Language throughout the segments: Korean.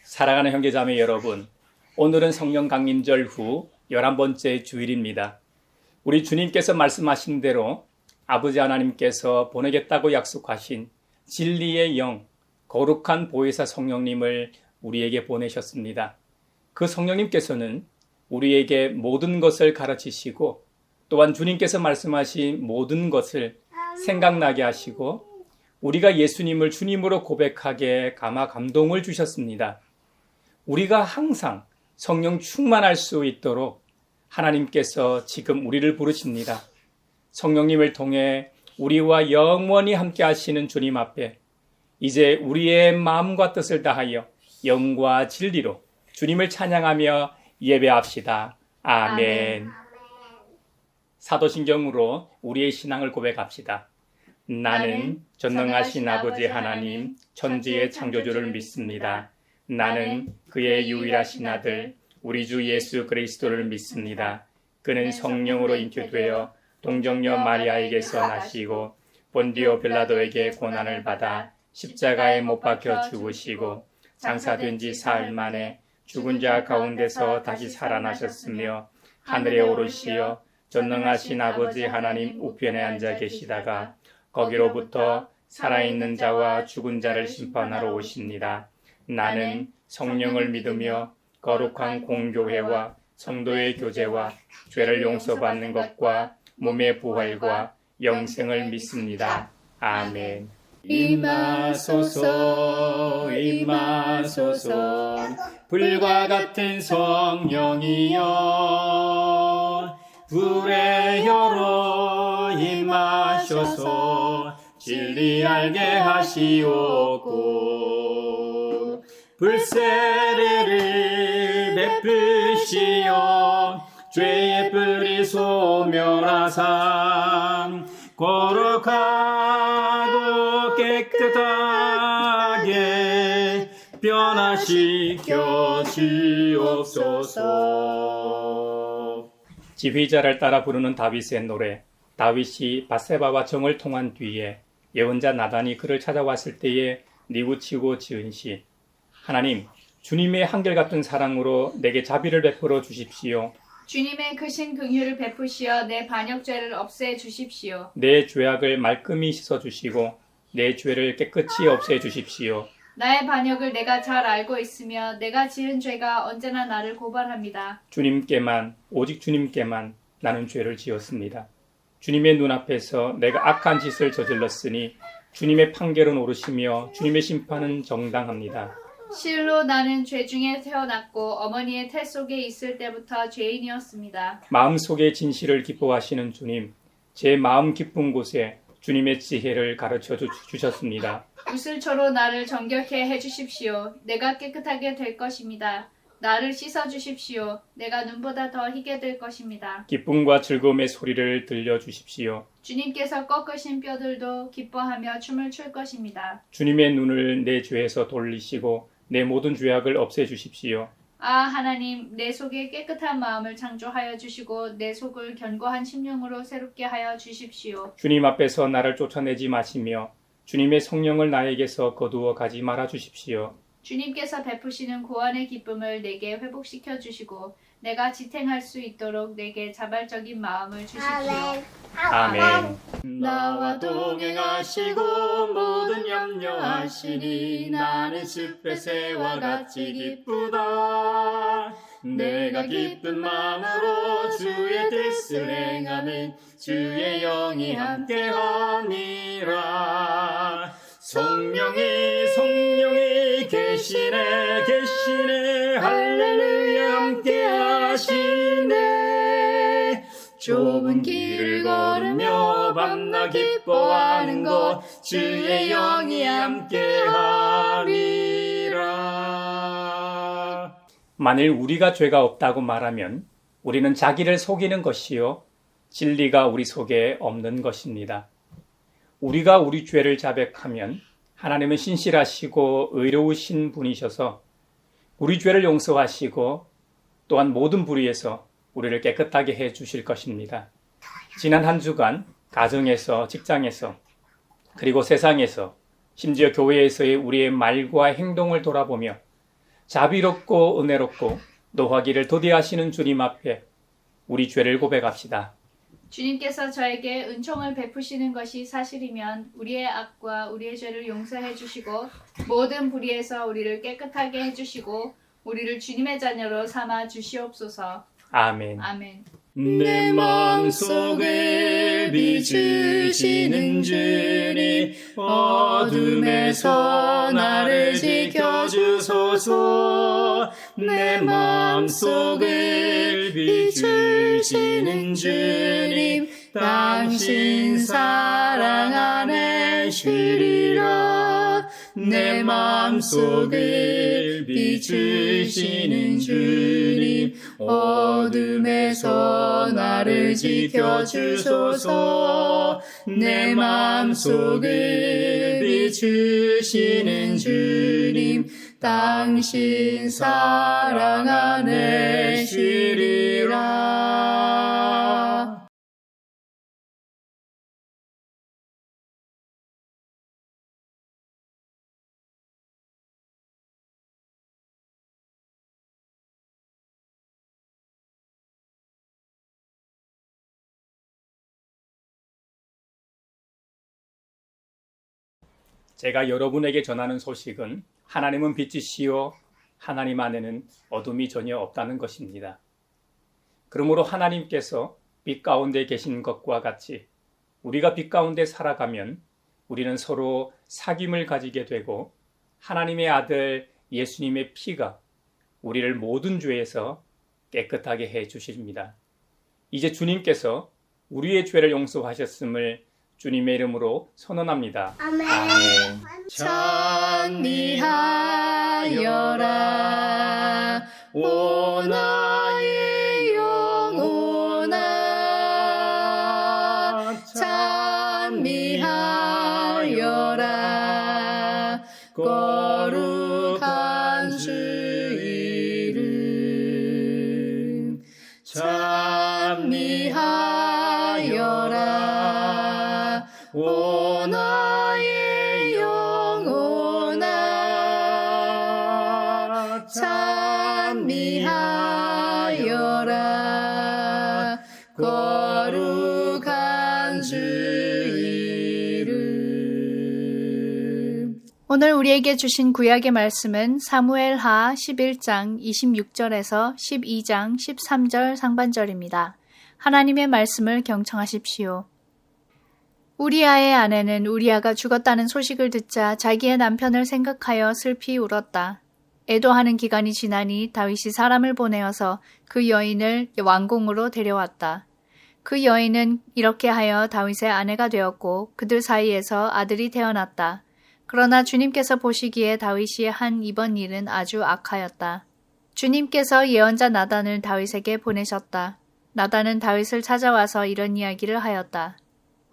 사랑하는 형제자매 여러분, 오늘은 성령 강림절 후 11번째 주일입니다. 우리 주님께서 말씀하신 대로 아버지 하나님께서 보내겠다고 약속하신 진리의 영, 거룩한 보혜사 성령님을 우리에게 보내셨습니다. 그 성령님께서는 우리에게 모든 것을 가르치시고 또한 주님께서 말씀하신 모든 것을 생각나게 하시고 우리가 예수님을 주님으로 고백하게 감화 감동을 주셨습니다. 우리가 항상 성령 충만할 수 있도록 하나님께서 지금 우리를 부르십니다. 성령님을 통해 우리와 영원히 함께 하시는 주님 앞에 이제 우리의 마음과 뜻을 다하여 영과 진리로 주님을 찬양하며 예배합시다. 아멘. 사도신경으로 우리의 신앙을 고백합시다. 나는 전능하신 아버지 하나님, 천지의 창조주를 믿습니다. 나는 그의 유일하신 아들, 우리 주 예수 그리스도를 믿습니다. 그는 성령으로 잉태되어 동정녀 마리아에게서 나시고 본디오 빌라도에게 고난을 받아 십자가에 못 박혀 죽으시고 장사된 지 사흘 만에 죽은 자 가운데서 다시 살아나셨으며 하늘에 오르시어 전능하신 아버지 하나님 우편에 앉아 계시다가 거기로부터 살아있는 자와 죽은 자를 심판하러 오십니다. 나는 성령을 믿으며 거룩한 공교회와 성도의 교제와 죄를 용서받는 것과 몸의 부활과 영생을 믿습니다. 아멘. 임하소서 임하소서 불과 같은 성령이여 불의 혀로 임하셔서 진리 알게 하시옵고 불세례를 베푸시어 죄의 뿌리 소멸하사 거룩하고 깨끗하게 변화시켜 주옵소서. 지휘자를 따라 부르는 다윗의 노래. 다윗이 밧세바와 정을 통한 뒤에 예언자 나단이 그를 찾아왔을 때에 뉘우치고 지은 시. 하나님, 주님의 한결같은 사랑으로 내게 자비를 베풀어 주십시오. 주님의 크신 긍휼을 베푸시어 내 반역죄를 없애 주십시오. 내 죄악을 말끔히 씻어 주시고 내 죄를 깨끗이 없애 주십시오. 나의 반역을 내가 잘 알고 있으며 내가 지은 죄가 언제나 나를 고발합니다. 주님께만, 오직 주님께만 나는 죄를 지었습니다. 주님의 눈앞에서 내가 악한 짓을 저질렀으니 주님의 판결은 옳으시며 주님의 심판은 정당합니다. 실로 나는 죄 중에 태어났고 어머니의 태 속에 있을 때부터 죄인이었습니다. 마음속의 진실을 기뻐하시는 주님, 제 마음 깊은 곳에 주님의 지혜를 가르쳐 주셨습니다. 구슬초로 나를 정결케 해주십시오. 내가 깨끗하게 될 것입니다. 나를 씻어주십시오. 내가 눈보다 더 희게 될 것입니다. 기쁨과 즐거움의 소리를 들려주십시오. 주님께서 꺾으신 뼈들도 기뻐하며 춤을 출 것입니다. 주님의 눈을 내 죄에서 돌리시고 내 모든 죄악을 없애주십시오. 아 하나님, 내 속에 깨끗한 마음을 창조하여 주시고 내 속을 견고한 심령으로 새롭게 하여 주십시오. 주님 앞에서 나를 쫓아내지 마시며 주님의 성령을 나에게서 거두어 가지 말아 주십시오. 주님께서 베푸시는 구원의 기쁨을 내게 회복시켜 주시고 내가 지탱할 수 있도록 내게 자발적인 마음을 주십시오. 아멘. 나와 동행하시고 모든 염려하시니 나는 숲의 새와 같이 기쁘다. 내가 기쁜 마음으로 주의 뜻을 행하면 주의 영이 함께하니라. 성령이 계시네 할렐루야 함께하시네. 좁은 길을 걸으며 밤낮 기뻐하는 것 주의 영이 함께하리라. 만일 우리가 죄가 없다고 말하면 우리는 자기를 속이는 것이요 진리가 우리 속에 없는 것입니다. 우리가 우리 죄를 자백하면 하나님은 신실하시고 의로우신 분이셔서 우리 죄를 용서하시고 또한 모든 불의에서 우리를 깨끗하게 해 주실 것입니다. 지난 한 주간 가정에서, 직장에서, 그리고 세상에서, 심지어 교회에서의 우리의 말과 행동을 돌아보며 자비롭고 은혜롭고 노하기를 도대하시는 주님 앞에 우리 죄를 고백합시다. 주님께서 저에게 은총을 베푸시는 것이 사실이면 우리의 악과 우리의 죄를 용서해 주시고 모든 불의에서 우리를 깨끗하게 해주시고 우리를 주님의 자녀로 삼아 주시옵소서. 아멘. 아멘. 내 마음속에 비추시는 주님 어둠에서 나를 지켜주소서. 내 마음속에 비추시는 주님 당신 사랑 안에 쉬리라. 내 마음속에 비추시는 주님 어둠에서 나를 지켜주소서. 내 마음속에 비추시는 주님 당신 사랑 안에 쉬리라. 제가 여러분에게 전하는 소식은 하나님은 빛이시요 하나님 안에는 어둠이 전혀 없다는 것입니다. 그러므로 하나님께서 빛 가운데 계신 것과 같이 우리가 빛 가운데 살아가면 우리는 서로 사귐을 가지게 되고 하나님의 아들 예수님의 피가 우리를 모든 죄에서 깨끗하게 해 주십니다. 이제 주님께서 우리의 죄를 용서하셨음을 주님의 이름으로 선언합니다. 아멘. 찬미하여라 오 나의 영혼아. 찬미하여라 거룩한 주 이름. 찬미하여라 오 나의 영혼아. 찬미하여라 거룩한 주 이름. 오늘 우리에게 주신 구약의 말씀은 사무엘하 11장 26절에서 12장 13절 상반절입니다. 하나님의 말씀을 경청하십시오. 우리아의 아내는 우리아가 죽었다는 소식을 듣자 자기의 남편을 생각하여 슬피 울었다. 애도하는 기간이 지나니 다윗이 사람을 보내어서 그 여인을 왕궁으로 데려왔다. 그 여인은 이렇게 하여 다윗의 아내가 되었고 그들 사이에서 아들이 태어났다. 그러나 주님께서 보시기에 다윗이 한 이번 일은 아주 악하였다. 주님께서 예언자 나단을 다윗에게 보내셨다. 나단은 다윗을 찾아와서 이런 이야기를 하였다.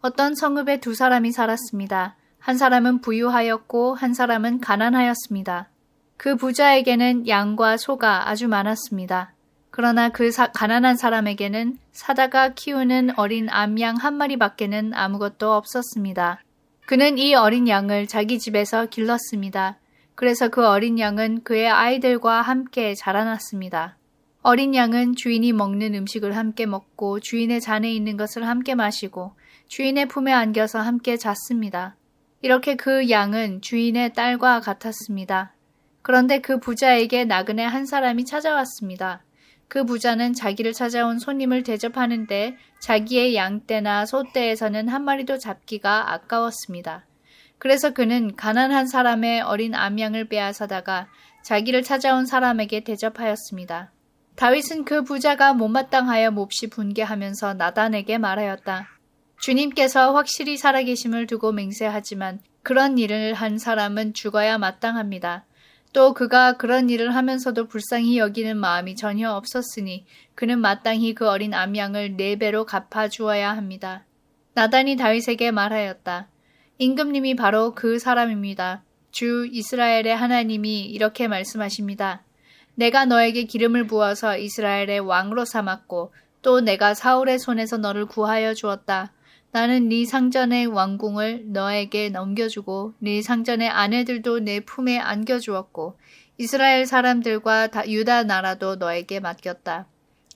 어떤 성읍에 두 사람이 살았습니다. 한 사람은 부유하였고 한 사람은 가난하였습니다. 그 부자에게는 양과 소가 아주 많았습니다. 그러나 그 가난한 사람에게는 사다가 키우는 어린 암양 한 마리밖에는 아무것도 없었습니다. 그는 이 어린 양을 자기 집에서 길렀습니다. 그래서 그 어린 양은 그의 아이들과 함께 자라났습니다. 어린 양은 주인이 먹는 음식을 함께 먹고 주인의 잔에 있는 것을 함께 마시고 주인의 품에 안겨서 함께 잤습니다. 이렇게 그 양은 주인의 딸과 같았습니다. 그런데 그 부자에게 나그네 한 사람이 찾아왔습니다. 그 부자는 자기를 찾아온 손님을 대접하는데 자기의 양떼나 소떼에서는 한 마리도 잡기가 아까웠습니다. 그래서 그는 가난한 사람의 어린 암양을 빼앗아다가 자기를 찾아온 사람에게 대접하였습니다. 다윗은 그 부자가 못마땅하여 몹시 분개하면서 나단에게 말하였다. 주님께서 확실히 살아계심을 두고 맹세하지만 그런 일을 한 사람은 죽어야 마땅합니다. 또 그가 그런 일을 하면서도 불쌍히 여기는 마음이 전혀 없었으니 그는 마땅히 그 어린 암양을 4배로 갚아주어야 합니다. 나단이 다윗에게 말하였다. 임금님이 바로 그 사람입니다. 주 이스라엘의 하나님이 이렇게 말씀하십니다. 내가 너에게 기름을 부어서 이스라엘의 왕으로 삼았고 또 내가 사울의 손에서 너를 구하여 주었다. 나는 네 상전의 왕궁을 너에게 넘겨주고 네 상전의 아내들도 내 품에 안겨주었고 이스라엘 사람들과 유다 나라도 너에게 맡겼다.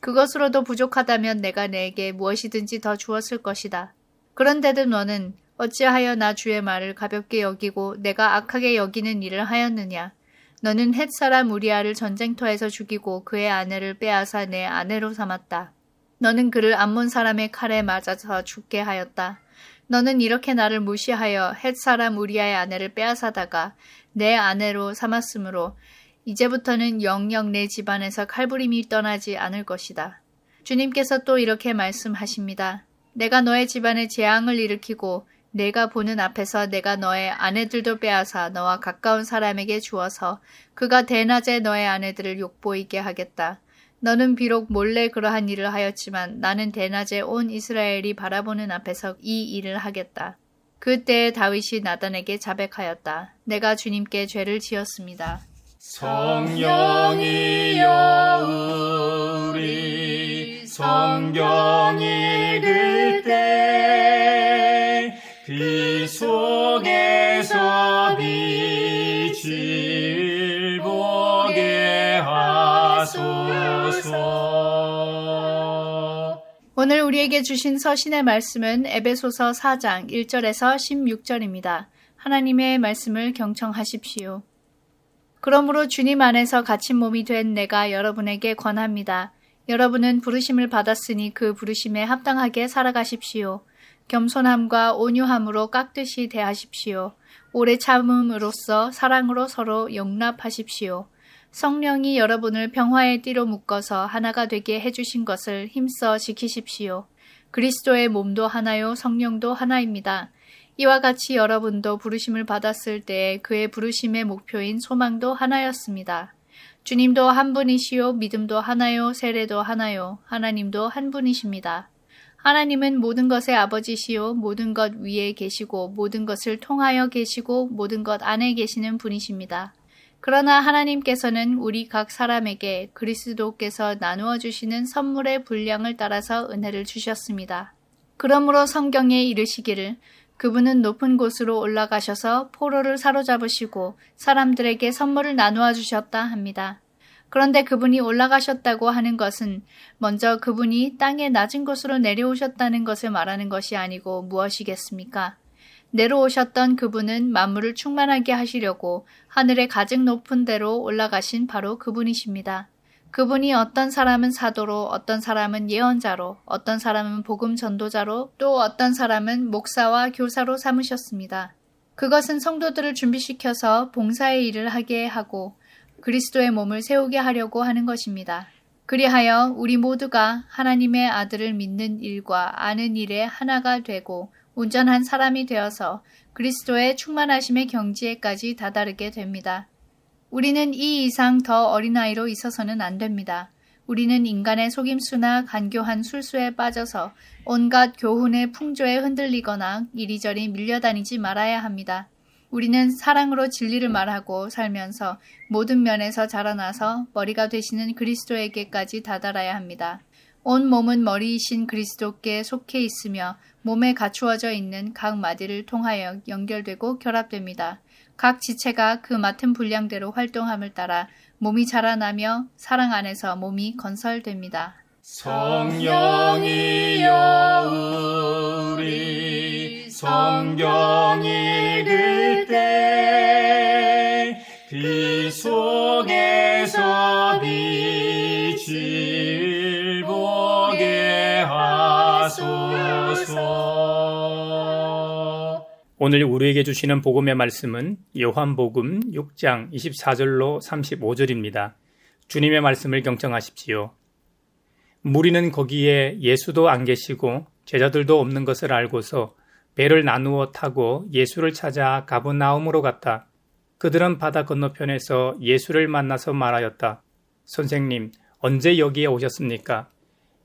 그것으로도 부족하다면 내가 내게 무엇이든지 더 주었을 것이다. 그런데도 너는 어찌하여 나 주의 말을 가볍게 여기고 내가 악하게 여기는 일을 하였느냐? 너는 헷 사람 우리아를 전쟁터에서 죽이고 그의 아내를 빼앗아 내 아내로 삼았다. 너는 그를 암몬 사람의 칼에 맞아서 죽게 하였다. 너는 이렇게 나를 무시하여 헷 사람 우리아의 아내를 빼앗아다가 내 아내로 삼았으므로 이제부터는 영영 내 집안에서 칼부림이 떠나지 않을 것이다. 주님께서 또 이렇게 말씀하십니다. 내가 너의 집안에 재앙을 일으키고 내가 보는 앞에서 내가 너의 아내들도 빼앗아 너와 가까운 사람에게 주어서 그가 대낮에 너의 아내들을 욕보이게 하겠다. 너는 비록 몰래 그러한 일을 하였지만 나는 대낮에 온 이스라엘이 바라보는 앞에서 이 일을 하겠다. 그때에 다윗이 나단에게 자백하였다. 내가 주님께 죄를 지었습니다. 성령이여 우리 성경 읽을 때 그 속에서 빛을 보게 하소서. 오늘 우리에게 주신 서신의 말씀은 에베소서 4장 1절에서 16절입니다. 하나님의 말씀을 경청하십시오. 그러므로 주님 안에서 갇힌 몸이 된 내가 여러분에게 권합니다. 여러분은 부르심을 받았으니 그 부르심에 합당하게 살아가십시오. 겸손함과 온유함으로 깍듯이 대하십시오. 오래 참음으로써 사랑으로 서로 용납하십시오. 성령이 여러분을 평화의 띠로 묶어서 하나가 되게 해주신 것을 힘써 지키십시오. 그리스도의 몸도 하나요 성령도 하나입니다. 이와 같이 여러분도 부르심을 받았을 때에 그의 부르심의 목표인 소망도 하나였습니다. 주님도 한 분이시요 믿음도 하나요 세례도 하나요 하나님도 한 분이십니다. 하나님은 모든 것의 아버지시요 모든 것 위에 계시고 모든 것을 통하여 계시고 모든 것 안에 계시는 분이십니다. 그러나 하나님께서는 우리 각 사람에게 그리스도께서 나누어 주시는 선물의 분량을 따라서 은혜를 주셨습니다. 그러므로 성경에 이르시기를 그분은 높은 곳으로 올라가셔서 포로를 사로잡으시고 사람들에게 선물을 나누어 주셨다 합니다. 그런데 그분이 올라가셨다고 하는 것은 먼저 그분이 땅의 낮은 곳으로 내려오셨다는 것을 말하는 것이 아니고 무엇이겠습니까? 내려오셨던 그분은 만물을 충만하게 하시려고 하늘의 가장 높은 데로 올라가신 바로 그분이십니다. 그분이 어떤 사람은 사도로, 어떤 사람은 예언자로, 어떤 사람은 복음 전도자로, 또 어떤 사람은 목사와 교사로 삼으셨습니다. 그것은 성도들을 준비시켜서 봉사의 일을 하게 하고 그리스도의 몸을 세우게 하려고 하는 것입니다. 그리하여 우리 모두가 하나님의 아들을 믿는 일과 아는 일에 하나가 되고 온전한 사람이 되어서 그리스도의 충만하심의 경지에까지 다다르게 됩니다. 우리는 이 이상 더 어린아이로 있어서는 안 됩니다. 우리는 인간의 속임수나 간교한 술수에 빠져서 온갖 교훈의 풍조에 흔들리거나 이리저리 밀려다니지 말아야 합니다. 우리는 사랑으로 진리를 말하고 살면서 모든 면에서 자라나서 머리가 되시는 그리스도에게까지 다다라야 합니다. 온 몸은 머리이신 그리스도께 속해 있으며 몸에 갖추어져 있는 각 마디를 통하여 연결되고 결합됩니다. 각 지체가 그 맡은 분량대로 활동함을 따라 몸이 자라나며 사랑 안에서 몸이 건설됩니다. 성령이여 우리 성경 읽을 때 그 속에서 빛을 보게 하소서. 오늘 우리에게 주시는 복음의 말씀은 요한복음 6장 24절로 35절입니다. 주님의 말씀을 경청하십시오. 무리는 거기에 예수도 안 계시고 제자들도 없는 것을 알고서 배를 나누어 타고 예수를 찾아 가버나움으로 갔다. 그들은 바다 건너편에서 예수를 만나서 말하였다. 선생님, 언제 여기에 오셨습니까?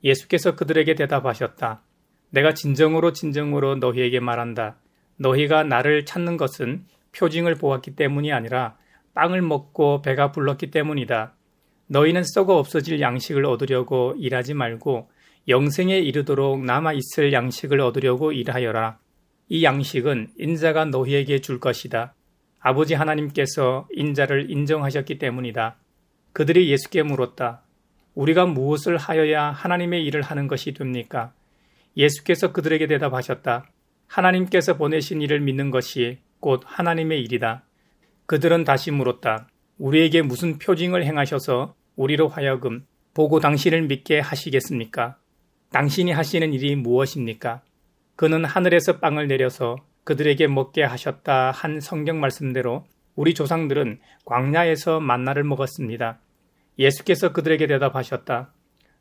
예수께서 그들에게 대답하셨다. 내가 진정으로 너희에게 말한다. 너희가 나를 찾는 것은 표징을 보았기 때문이 아니라 빵을 먹고 배가 불렀기 때문이다. 너희는 썩어 없어질 양식을 얻으려고 일하지 말고 영생에 이르도록 남아있을 양식을 얻으려고 일하여라. 이 양식은 인자가 너희에게 줄 것이다. 아버지 하나님께서 인자를 인정하셨기 때문이다. 그들이 예수께 물었다. 우리가 무엇을 하여야 하나님의 일을 하는 것이 됩니까? 예수께서 그들에게 대답하셨다. 하나님께서 보내신 일을 믿는 것이 곧 하나님의 일이다. 그들은 다시 물었다. 우리에게 무슨 표징을 행하셔서 우리로 하여금 보고 당신을 믿게 하시겠습니까? 당신이 하시는 일이 무엇입니까? 그는 하늘에서 빵을 내려서 그들에게 먹게 하셨다 한 성경 말씀대로 우리 조상들은 광야에서 만나를 먹었습니다. 예수께서 그들에게 대답하셨다.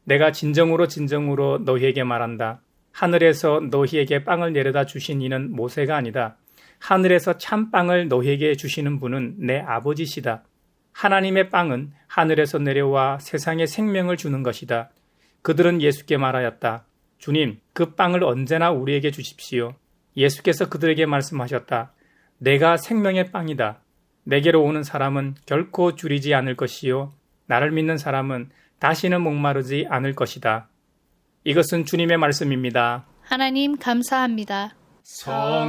내가 진정으로 너희에게 말한다. 하늘에서 너희에게 빵을 내려다 주신 이는 모세가 아니다. 하늘에서 참빵을 너희에게 주시는 분은 내 아버지시다. 하나님의 빵은 하늘에서 내려와 세상에 생명을 주는 것이다. 그들은 예수께 말하였다. 주님, 그 빵을 언제나 우리에게 주십시오. 예수께서 그들에게 말씀하셨다. 내가 생명의 빵이다. 내게로 오는 사람은 결코 줄이지 않을 것이요. 나를 믿는 사람은 다시는 목마르지 않을 것이다. 이것은 주님의 말씀입니다. 하나님 감사합니다. 성령이여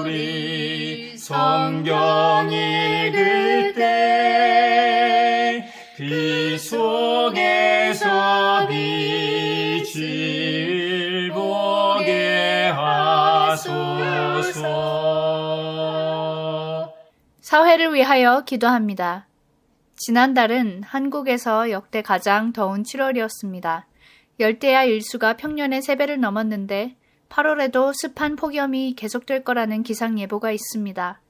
우리 성경 읽을 때 빛 속에서 빛을 보게 하소서. 사회를 위하여 기도합니다. 지난달은 한국에서 역대 가장 더운 7월이었습니다. 열대야 일수가 평년의 3배를 넘었는데 8월에도 습한 폭염이 계속될 거라는 기상 예보가 있습니다.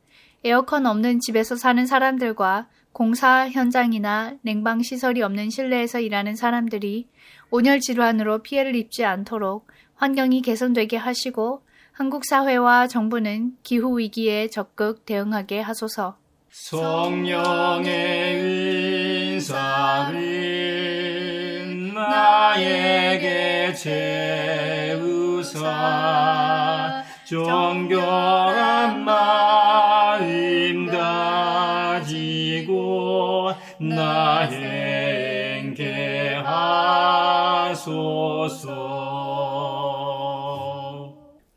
에어컨 없는 집에서 사는 사람들과 공사 현장이나 냉방 시설이 없는 실내에서 일하는 사람들이 온열 질환으로 피해를 입지 않도록 환경이 개선되게 하시고 한국 사회와 정부는 기후 위기에 적극 대응하게 하소서. 성령의 은사를 나에게 채우사 정결한 마음 가지고 나 행케 하소서.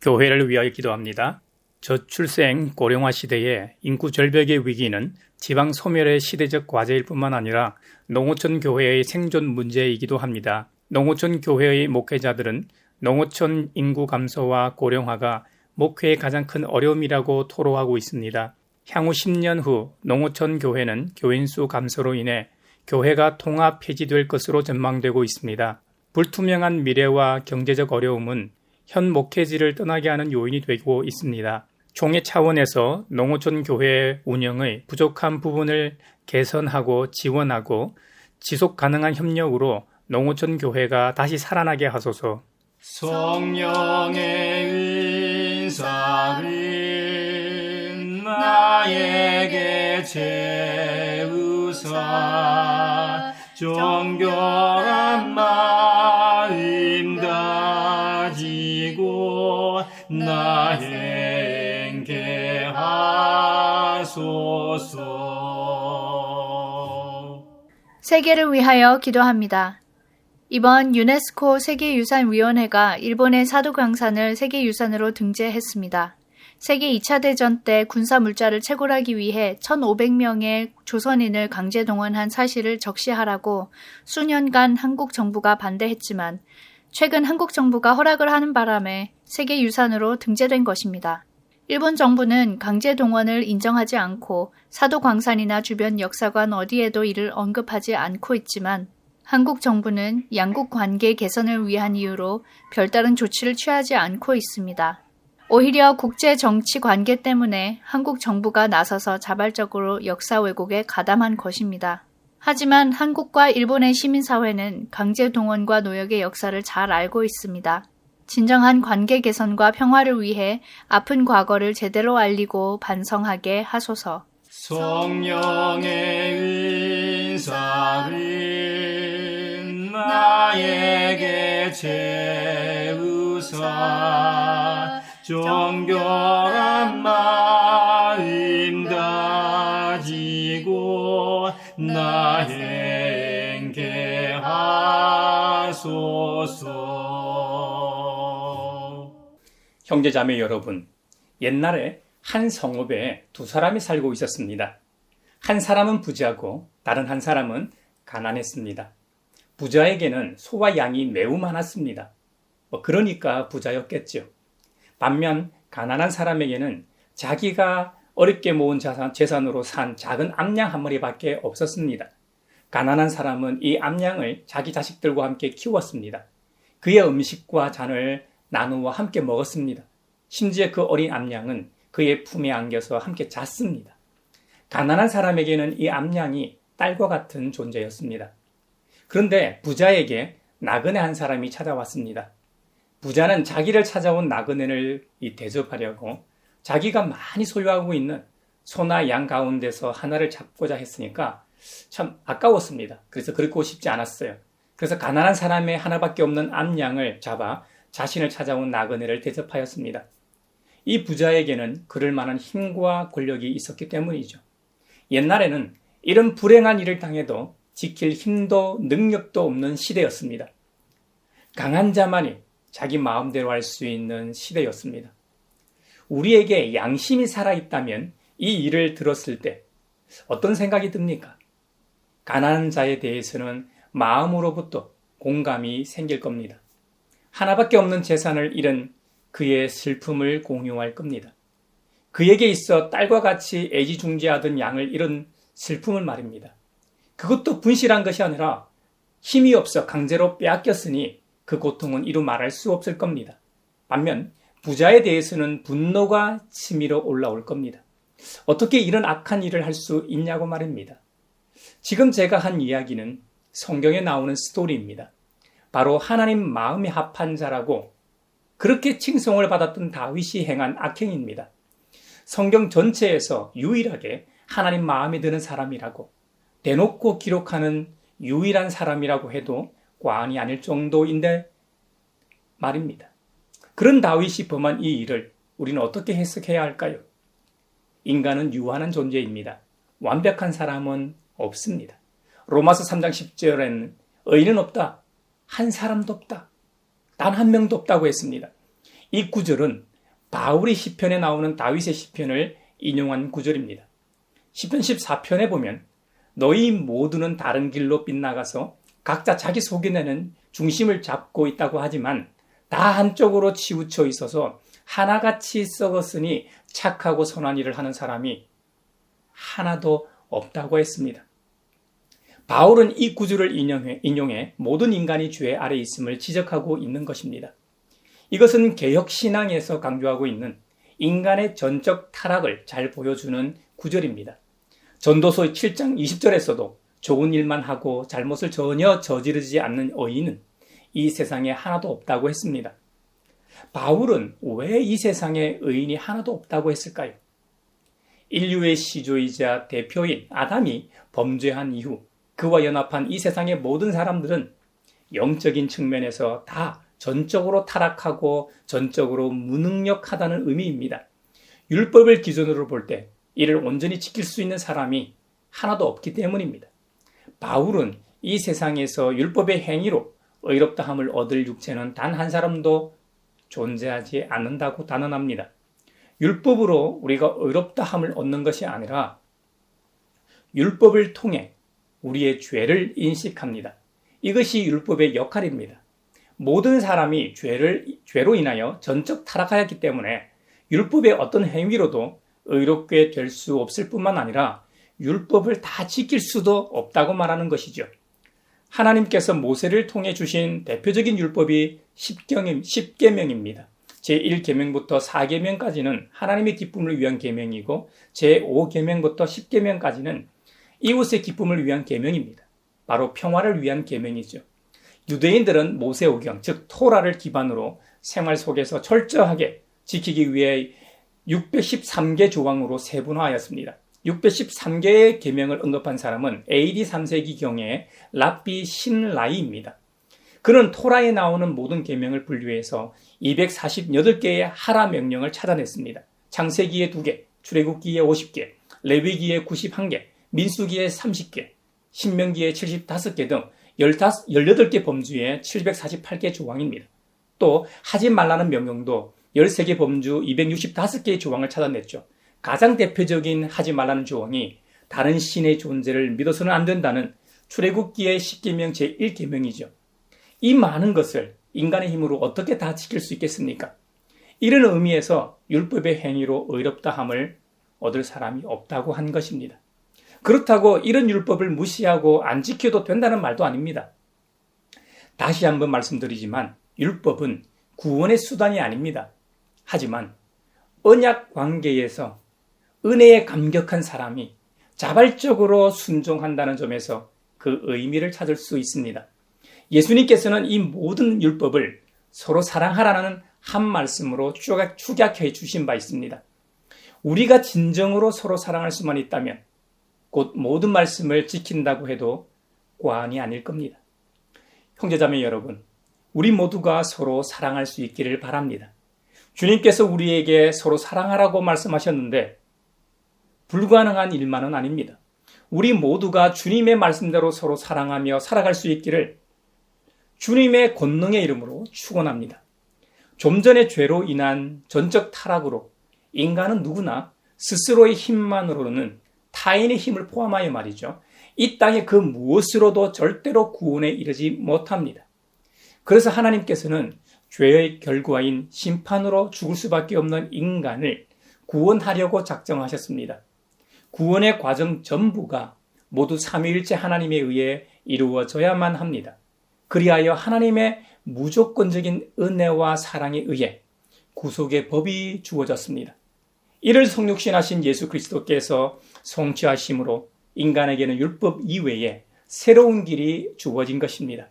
교회를 위하여 기도합니다. 저출생 고령화 시대에 인구 절벽의 위기는 지방 소멸의 시대적 과제일 뿐만 아니라 농어촌 교회의 생존 문제이기도 합니다. 농어촌 교회의 목회자들은 농어촌 인구 감소와 고령화가 목회의 가장 큰 어려움이라고 토로하고 있습니다. 향후 10년 후 농어촌 교회는 교인 수 감소로 인해 교회가 통합 폐지될 것으로 전망되고 있습니다. 불투명한 미래와 경제적 어려움은 현 목회지를 떠나게 하는 요인이 되고 있습니다. 총회 차원에서 농어촌 교회 운영의 부족한 부분을 개선하고 지원하고 지속 가능한 협력으로 농어촌 교회가 다시 살아나게 하소서. 성령의 은사를 나에게 채우사 정결한 마음 가지고 나 행케 하소서. 세계를 위하여 기도합니다. 이번 유네스코 세계유산위원회가 일본의 사도강산을 세계유산으로 등재했습니다. 세계 2차 대전 때 군사 물자를 채굴하기 위해 1,500명의 조선인을 강제 동원한 사실을 적시하라고 수년간 한국 정부가 반대했지만 최근 한국 정부가 허락을 하는 바람에 세계유산으로 등재된 것입니다. 일본 정부는 강제 동원을 인정하지 않고 사도광산이나 주변 역사관 어디에도 이를 언급하지 않고 있지만 한국 정부는 양국 관계 개선을 위한 이유로 별다른 조치를 취하지 않고 있습니다. 오히려 국제 정치 관계 때문에 한국 정부가 나서서 자발적으로 역사 왜곡에 가담한 것입니다. 하지만 한국과 일본의 시민사회는 강제 동원과 노역의 역사를 잘 알고 있습니다. 진정한 관계 개선과 평화를 위해 아픈 과거를 제대로 알리고 반성하게 하소서. 성령의 은사를 나에게 채우사 정결한 마음 가지고 나 행케 하소서. 형제자매 여러분, 옛날에 한 성읍에 두 사람이 살고 있었습니다. 한 사람은 부자고 다른 한 사람은 가난했습니다. 부자에게는 소와 양이 매우 많았습니다. 그러니까 부자였겠죠. 반면 가난한 사람에게는 자기가 어렵게 모은 재산으로 산 작은 암양 한 마리밖에 없었습니다. 가난한 사람은 이 암양을 자기 자식들과 함께 키웠습니다. 그의 음식과 잔을 나누어 함께 먹었습니다. 심지어 그 어린 암양은 그의 품에 안겨서 함께 잤습니다. 가난한 사람에게는 이 암양이 딸과 같은 존재였습니다. 그런데 부자에게 나그네 한 사람이 찾아왔습니다. 부자는 자기를 찾아온 나그네를 대접하려고 자기가 많이 소유하고 있는 소나 양 가운데서 하나를 잡고자 했으니까 참 아까웠습니다. 그래서 그렇고 싶지 않았어요. 그래서 가난한 사람의 하나밖에 없는 암양을 잡아 자신을 찾아온 나그네를 대접하였습니다. 이 부자에게는 그럴 만한 힘과 권력이 있었기 때문이죠. 옛날에는 이런 불행한 일을 당해도 지킬 힘도 능력도 없는 시대였습니다. 강한 자만이 자기 마음대로 할 수 있는 시대였습니다. 우리에게 양심이 살아있다면 이 일을 들었을 때 어떤 생각이 듭니까? 가난한 자에 대해서는 마음으로부터 공감이 생길 겁니다. 하나밖에 없는 재산을 잃은 그의 슬픔을 공유할 겁니다. 그에게 있어 딸과 같이 애지중지하던 양을 잃은 슬픔을 말입니다. 그것도 분실한 것이 아니라 힘이 없어 강제로 빼앗겼으니 그 고통은 이루 말할 수 없을 겁니다. 반면 부자에 대해서는 분노가 치밀어 올라올 겁니다. 어떻게 이런 악한 일을 할 수 있냐고 말입니다. 지금 제가 한 이야기는 성경에 나오는 스토리입니다. 바로 하나님 마음에 합한 자라고 그렇게 칭송을 받았던 다윗이 행한 악행입니다. 성경 전체에서 유일하게 하나님 마음에 드는 사람이라고 대놓고 기록하는 유일한 사람이라고 해도 과언이 아닐 정도인데 말입니다. 그런 다윗이 범한 이 일을 우리는 어떻게 해석해야 할까요? 인간은 유한한 존재입니다. 완벽한 사람은 없습니다. 로마서 3장 10절에는 의인은 없다. 한 사람도 없다. 단 한 명도 없다고 했습니다. 이 구절은 바울이 시편에 나오는 다윗의 시편을 인용한 구절입니다. 시편 14편에 보면 너희 모두는 다른 길로 빗나가서 각자 자기 속에 내는 중심을 잡고 있다고 하지만 다 한쪽으로 치우쳐 있어서 하나같이 썩었으니 착하고 선한 일을 하는 사람이 하나도 없다고 했습니다. 바울은 이 구절을 인용해 모든 인간이 죄 아래 있음을 지적하고 있는 것입니다. 이것은 개혁신앙에서 강조하고 있는 인간의 전적 타락을 잘 보여주는 구절입니다. 전도서 7장 20절에서도 좋은 일만 하고 잘못을 전혀 저지르지 않는 의인은 이 세상에 하나도 없다고 했습니다. 바울은 왜 이 세상에 의인이 하나도 없다고 했을까요? 인류의 시조이자 대표인 아담이 범죄한 이후 그와 연합한 이 세상의 모든 사람들은 영적인 측면에서 다 전적으로 타락하고 전적으로 무능력하다는 의미입니다. 율법을 기준으로 볼 때 이를 온전히 지킬 수 있는 사람이 하나도 없기 때문입니다. 바울은 이 세상에서 율법의 행위로 의롭다함을 얻을 육체는 단 한 사람도 존재하지 않는다고 단언합니다. 율법으로 우리가 의롭다함을 얻는 것이 아니라 율법을 통해 우리의 죄를 인식합니다. 이것이 율법의 역할입니다. 모든 사람이 죄로 인하여 전적 타락하였기 때문에 율법의 어떤 행위로도 의롭게 될 수 없을 뿐만 아니라 율법을 다 지킬 수도 없다고 말하는 것이죠. 하나님께서 모세를 통해 주신 대표적인 율법이 10계명입니다. 제1계명부터 4계명까지는 하나님의 기쁨을 위한 계명이고 제5계명부터 10계명까지는 이웃의 기쁨을 위한 계명입니다. 바로 평화를 위한 계명이죠. 유대인들은 모세오경, 즉 토라를 기반으로 생활 속에서 철저하게 지키기 위해 613개 조항으로 세분화하였습니다. 613개의 계명을 언급한 사람은 AD 3세기경의 랍비 신라이입니다. 그는 토라에 나오는 모든 계명을 분류해서 248개의 하라 명령을 찾아냈습니다. 창세기에 2개, 출애굽기에 50개, 레위기에 91개, 민수기에 30개, 신명기에 75개 등 18개 범주에 748개 조항입니다. 또 하지 말라는 명령도 13개 범주 265개의 조항을 찾아냈죠. 가장 대표적인 하지 말라는 조항이 다른 신의 존재를 믿어서는 안 된다는 출애굽기의 10계명 제1계명이죠. 이 많은 것을 인간의 힘으로 어떻게 다 지킬 수 있겠습니까? 이런 의미에서 율법의 행위로 의롭다함을 얻을 사람이 없다고 한 것입니다. 그렇다고 이런 율법을 무시하고 안 지켜도 된다는 말도 아닙니다. 다시 한번 말씀드리지만 율법은 구원의 수단이 아닙니다. 하지만 언약 관계에서 은혜에 감격한 사람이 자발적으로 순종한다는 점에서 그 의미를 찾을 수 있습니다. 예수님께서는 이 모든 율법을 서로 사랑하라는 한 말씀으로 축약해 주신 바 있습니다. 우리가 진정으로 서로 사랑할 수만 있다면 곧 모든 말씀을 지킨다고 해도 과언이 아닐 겁니다. 형제자매 여러분, 우리 모두가 서로 사랑할 수 있기를 바랍니다. 주님께서 우리에게 서로 사랑하라고 말씀하셨는데 불가능한 일만은 아닙니다. 우리 모두가 주님의 말씀대로 서로 사랑하며 살아갈 수 있기를 주님의 권능의 이름으로 축원합니다. 좀 전에 죄로 인한 전적 타락으로 인간은 누구나 스스로의 힘만으로는 타인의 힘을 포함하여 말이죠. 이 땅의 그 무엇으로도 절대로 구원에 이르지 못합니다. 그래서 하나님께서는 죄의 결과인 심판으로 죽을 수밖에 없는 인간을 구원하려고 작정하셨습니다. 구원의 과정 전부가 모두 삼위일체 하나님에 의해 이루어져야만 합니다. 그리하여 하나님의 무조건적인 은혜와 사랑에 의해 구속의 법이 주어졌습니다. 이를 성육신하신 예수 그리스도께서 성취하심으로 인간에게는 율법 이외에 새로운 길이 주어진 것입니다.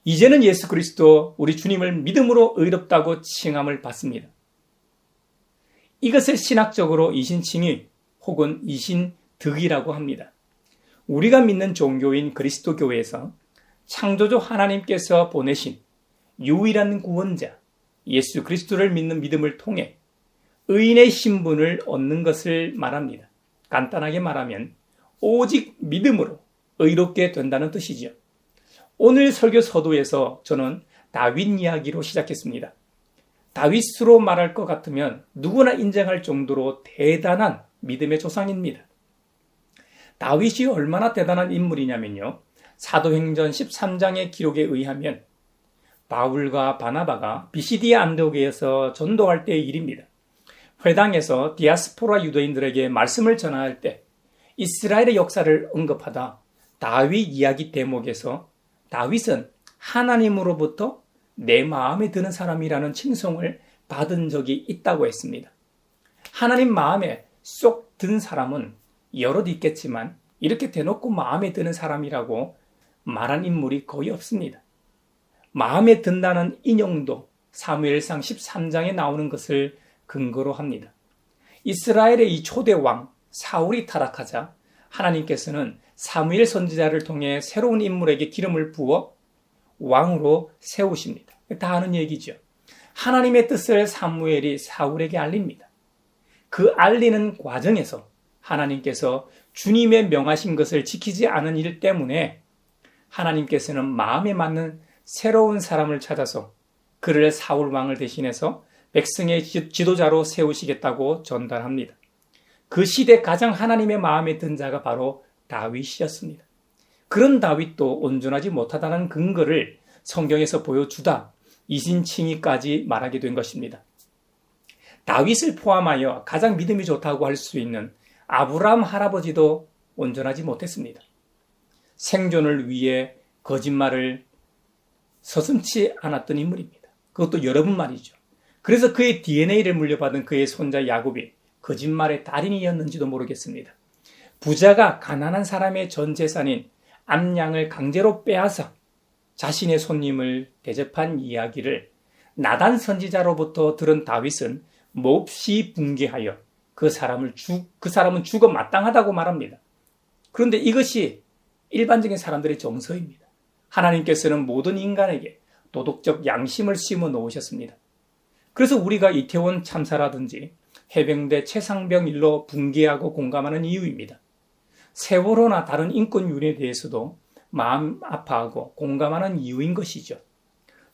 이제는 예수 그리스도 우리 주님을 믿음으로 의롭다고 칭함을 받습니다. 이것을 신학적으로 이신칭의 혹은 이신득이라고 합니다. 우리가 믿는 종교인 그리스도교회에서 창조주 하나님께서 보내신 유일한 구원자 예수 그리스도를 믿는 믿음을 통해 의인의 신분을 얻는 것을 말합니다. 간단하게 말하면 오직 믿음으로 의롭게 된다는 뜻이죠. 오늘 설교 서두에서 저는 다윗 이야기로 시작했습니다. 다윗으로 말할 것 같으면 누구나 인정할 정도로 대단한 믿음의 조상입니다. 다윗이 얼마나 대단한 인물이냐면요. 사도행전 13장의 기록에 의하면 바울과 바나바가 비시디아 안디옥에서 전도할 때의 일입니다. 회당에서 디아스포라 유대인들에게 말씀을 전할 때 이스라엘의 역사를 언급하다 다윗 이야기 대목에서 다윗은 하나님으로부터 내 마음에 드는 사람이라는 칭송을 받은 적이 있다고 했습니다. 하나님 마음에 쏙 든 사람은 여럿 있겠지만 이렇게 대놓고 마음에 드는 사람이라고 말한 인물이 거의 없습니다. 마음에 든다는 인용도 사무엘상 13장에 나오는 것을 근거로 합니다. 이스라엘의 이 초대 왕 사울이 타락하자 하나님께서는 사무엘 선지자를 통해 새로운 인물에게 기름을 부어 왕으로 세우십니다. 다 아는 얘기죠. 하나님의 뜻을 사무엘이 사울에게 알립니다. 그 알리는 과정에서 하나님께서 주님의 명하신 것을 지키지 않은 일 때문에 하나님께서는 마음에 맞는 새로운 사람을 찾아서 그를 사울 왕을 대신해서 백성의 지도자로 세우시겠다고 전달합니다. 그 시대 가장 하나님의 마음에 든 자가 바로 다윗이었습니다. 그런 다윗도 온전하지 못하다는 근거를 성경에서 보여주다 이신칭의까지 말하게 된 것입니다. 다윗을 포함하여 가장 믿음이 좋다고 할 수 있는 아브라함 할아버지도 온전하지 못했습니다. 생존을 위해 거짓말을 서슴지 않았던 인물입니다. 그것도 여러 번 말이죠. 그래서 그의 DNA를 물려받은 그의 손자 야곱이 거짓말의 달인이었는지도 모르겠습니다. 부자가 가난한 사람의 전 재산인 암양을 강제로 빼앗아 자신의 손님을 대접한 이야기를 나단 선지자로부터 들은 다윗은 몹시 붕괴하여 그 사람은 죽어 마땅하다고 말합니다. 그런데 이것이 일반적인 사람들의 정서입니다. 하나님께서는 모든 인간에게 도덕적 양심을 심어 놓으셨습니다. 그래서 우리가 이태원 참사라든지 해병대 최상병 일로 붕괴하고 공감하는 이유입니다. 세월호나 다른 인권 유린에 대해서도 마음 아파하고 공감하는 이유인 것이죠.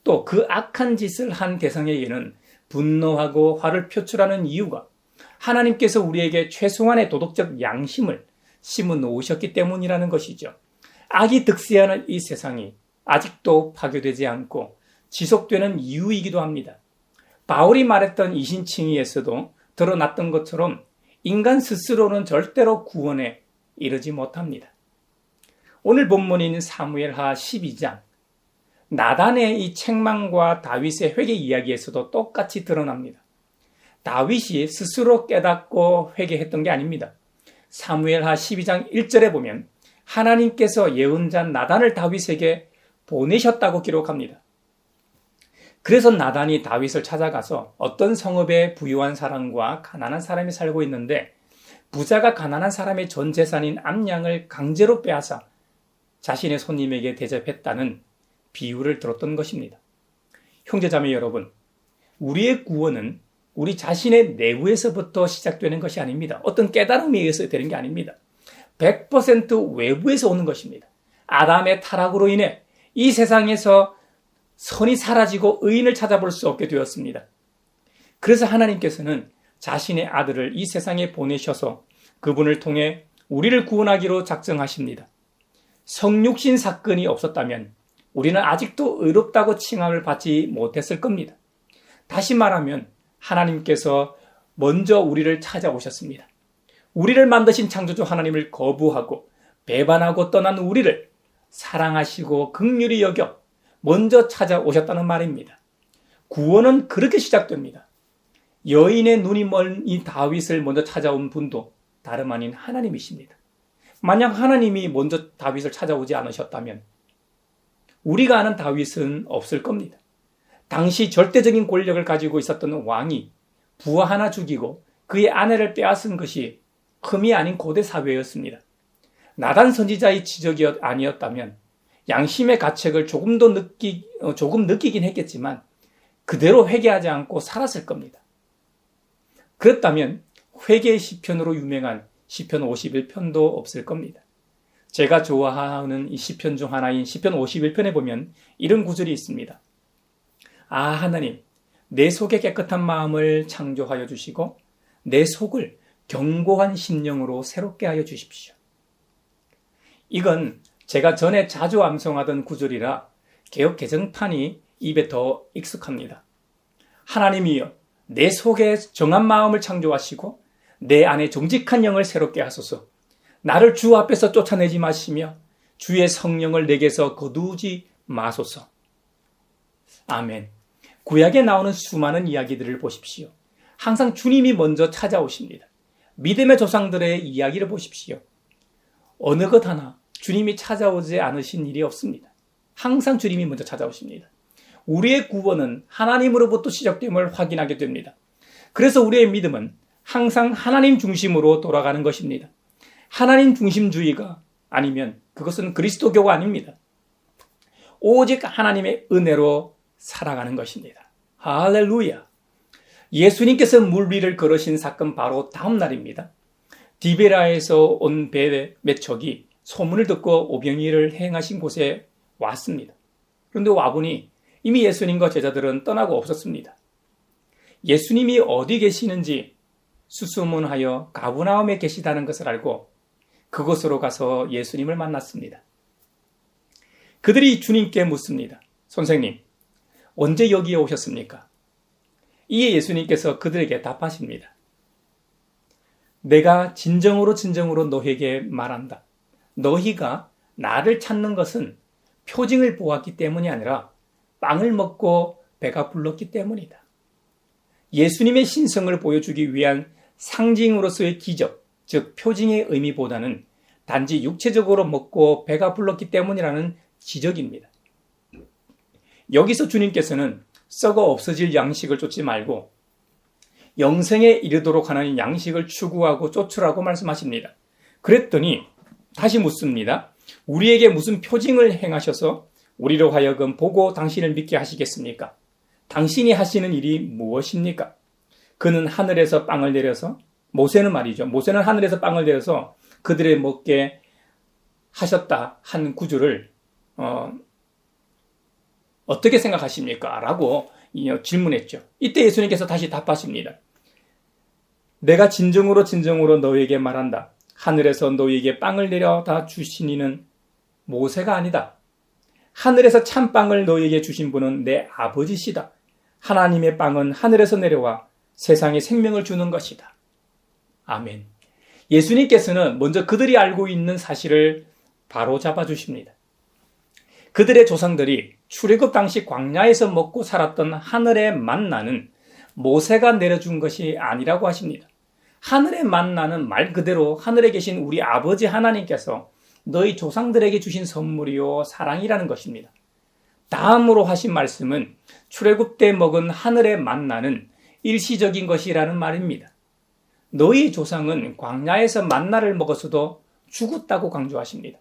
또 그 악한 짓을 한 대상에게는 분노하고 화를 표출하는 이유가 하나님께서 우리에게 최소한의 도덕적 양심을 심어 놓으셨기 때문이라는 것이죠. 악이 득세하는 이 세상이 아직도 파괴되지 않고 지속되는 이유이기도 합니다. 바울이 말했던 이신칭의에서도 드러났던 것처럼 인간 스스로는 절대로 구원에 이르지 못합니다. 오늘 본문인 사무엘하 12장, 나단의 이 책망과 다윗의 회개 이야기에서도 똑같이 드러납니다. 다윗이 스스로 깨닫고 회개했던 게 아닙니다. 사무엘하 12장 1절에 보면 하나님께서 예언자 나단을 다윗에게 보내셨다고 기록합니다. 그래서 나단이 다윗을 찾아가서 어떤 성읍에 부유한 사람과 가난한 사람이 살고 있는데 부자가 가난한 사람의 전 재산인 암양을 강제로 빼앗아 자신의 손님에게 대접했다는 비유를 들었던 것입니다. 형제자매 여러분, 우리의 구원은 우리 자신의 내부에서부터 시작되는 것이 아닙니다. 어떤 깨달음에 의해서 되는 게 아닙니다. 100% 외부에서 오는 것입니다. 아담의 타락으로 인해 이 세상에서 선이 사라지고 의인을 찾아볼 수 없게 되었습니다. 그래서 하나님께서는 자신의 아들을 이 세상에 보내셔서 그분을 통해 우리를 구원하기로 작정하십니다. 성육신 사건이 없었다면 우리는 아직도 의롭다고 칭함을 받지 못했을 겁니다. 다시 말하면 하나님께서 먼저 우리를 찾아오셨습니다. 우리를 만드신 창조주 하나님을 거부하고 배반하고 떠난 우리를 사랑하시고 긍휼히 여겨 먼저 찾아오셨다는 말입니다. 구원은 그렇게 시작됩니다. 여인의 눈이 먼 이 다윗을 먼저 찾아온 분도 다름 아닌 하나님이십니다. 만약 하나님이 먼저 다윗을 찾아오지 않으셨다면 우리가 아는 다윗은 없을 겁니다. 당시 절대적인 권력을 가지고 있었던 왕이 부하 하나 죽이고 그의 아내를 빼앗은 것이 흠이 아닌 고대 사회였습니다. 나단 선지자의 지적이 아니었다면 양심의 가책을 조금 느끼긴 했겠지만 그대로 회개하지 않고 살았을 겁니다. 그렇다면 회개의 시편으로 유명한 시편 51편도 없을 겁니다. 제가 좋아하는 이 시편 중 하나인 시편 51편에 보면 이런 구절이 있습니다. 아, 하나님, 내 속에 깨끗한 마음을 창조하여 주시고 내 속을 견고한 심령으로 새롭게 하여 주십시오. 이건 제가 전에 자주 암송하던 구절이라 개역 개정판이 입에 더 익숙합니다. 하나님이여, 내 속에 정한 마음을 창조하시고 내 안에 정직한 영을 새롭게 하소서. 나를 주 앞에서 쫓아내지 마시며 주의 성령을 내게서 거두지 마소서. 아멘. 구약에 나오는 수많은 이야기들을 보십시오. 항상 주님이 먼저 찾아오십니다. 믿음의 조상들의 이야기를 보십시오. 어느 것 하나 주님이 찾아오지 않으신 일이 없습니다. 항상 주님이 먼저 찾아오십니다. 우리의 구원은 하나님으로부터 시작됨을 확인하게 됩니다. 그래서 우리의 믿음은 항상 하나님 중심으로 돌아가는 것입니다. 하나님 중심주의가 아니면 그것은 그리스도교가 아닙니다. 오직 하나님의 은혜로 살아가는 것입니다. 할렐루야! 예수님께서 물 위를 걸으신 사건 바로 다음 날입니다. 디베라에서 온 배 몇 척이 소문을 듣고 오병이를 행하신 곳에 왔습니다. 그런데 와보니 이미 예수님과 제자들은 떠나고 없었습니다. 예수님이 어디 계시는지 수소문하여 가버나움에 계시다는 것을 알고 그곳으로 가서 예수님을 만났습니다. 그들이 주님께 묻습니다. 선생님, 언제 여기에 오셨습니까? 이에 예수님께서 그들에게 답하십니다. 내가 진정으로 너희에게 말한다. 너희가 나를 찾는 것은 표징을 보았기 때문이 아니라 빵을 먹고 배가 불렀기 때문이다. 예수님의 신성을 보여주기 위한 상징으로서의 기적, 즉 표징의 의미보다는 단지 육체적으로 먹고 배가 불렀기 때문이라는 지적입니다. 여기서 주님께서는 썩어 없어질 양식을 쫓지 말고 영생에 이르도록 하는 양식을 추구하고 쫓으라고 말씀하십니다. 그랬더니 다시 묻습니다. 우리에게 무슨 표징을 행하셔서 우리로 하여금 보고 당신을 믿게 하시겠습니까? 당신이 하시는 일이 무엇입니까? 그는 하늘에서 빵을 내려서 모세는 하늘에서 빵을 내려서 그들의 먹게 하셨다 한 구절을 어떻게 생각하십니까? 라고 질문했죠. 이때 예수님께서 다시 답하십니다. 내가 진정으로 너희에게 말한다. 하늘에서 너희에게 빵을 내려다 주신 이는 모세가 아니다. 하늘에서 참빵을 너희에게 주신 분은 내 아버지시다. 하나님의 빵은 하늘에서 내려와 세상에 생명을 주는 것이다. 아멘. 예수님께서는 먼저 그들이 알고 있는 사실을 바로 잡아주십니다. 그들의 조상들이 출애굽 당시 광야에서 먹고 살았던 하늘의 만나는 모세가 내려준 것이 아니라고 하십니다. 하늘의 만나는 말 그대로 하늘에 계신 우리 아버지 하나님께서 너희 조상들에게 주신 선물이요 사랑이라는 것입니다. 다음으로 하신 말씀은 출애굽 때 먹은 하늘의 만나는 일시적인 것이라는 말입니다. 너희 조상은 광야에서 만나를 먹었어도 죽었다고 강조하십니다.